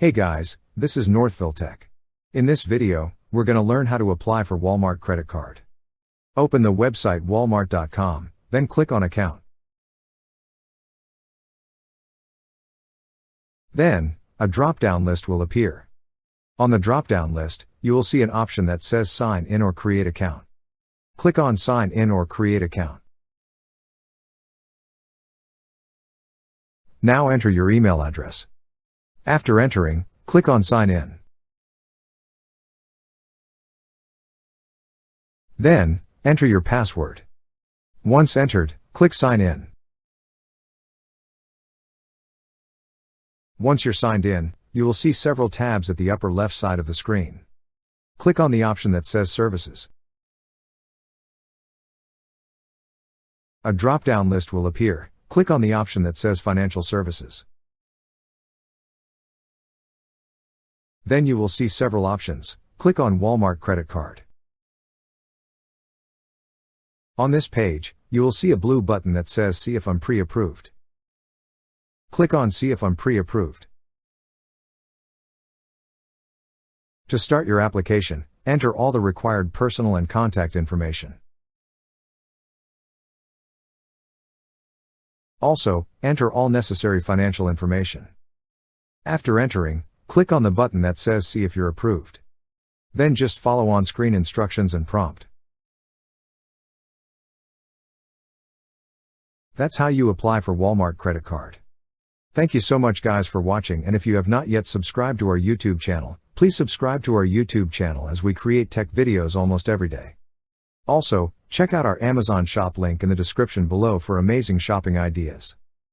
Hey guys, this is Northville Tech. In this video, we're going to learn how to apply for Walmart credit card. Open the website walmart.com, then click on Account. Then, a drop-down list will appear. On the drop-down list, you will see an option that says Sign in or Create Account. Click on Sign in or Create Account. Now enter your email address. After entering, click on Sign in. Then, enter your password. Once entered, click Sign in. Once you're signed in, you will see several tabs at the upper left side of the screen. Click on the option that says Services. A drop-down list will appear. Click on the option that says Financial Services. Then you will see several options. Click on Walmart Credit Card. On this page, you will see a blue button that says See if I'm pre-approved. Click on See if I'm pre-approved. To start your application, enter all the required personal and contact information. Also, enter all necessary financial information. After entering, click on the button that says See if you're approved. Then just follow on-screen instructions and prompt. That's how you apply for Walmart credit card. Thank you so much guys for watching, and if you have not yet subscribed to our YouTube channel, please subscribe to our YouTube channel as we create tech videos almost every day. Also, check out our Amazon shop link in the description below for amazing shopping ideas.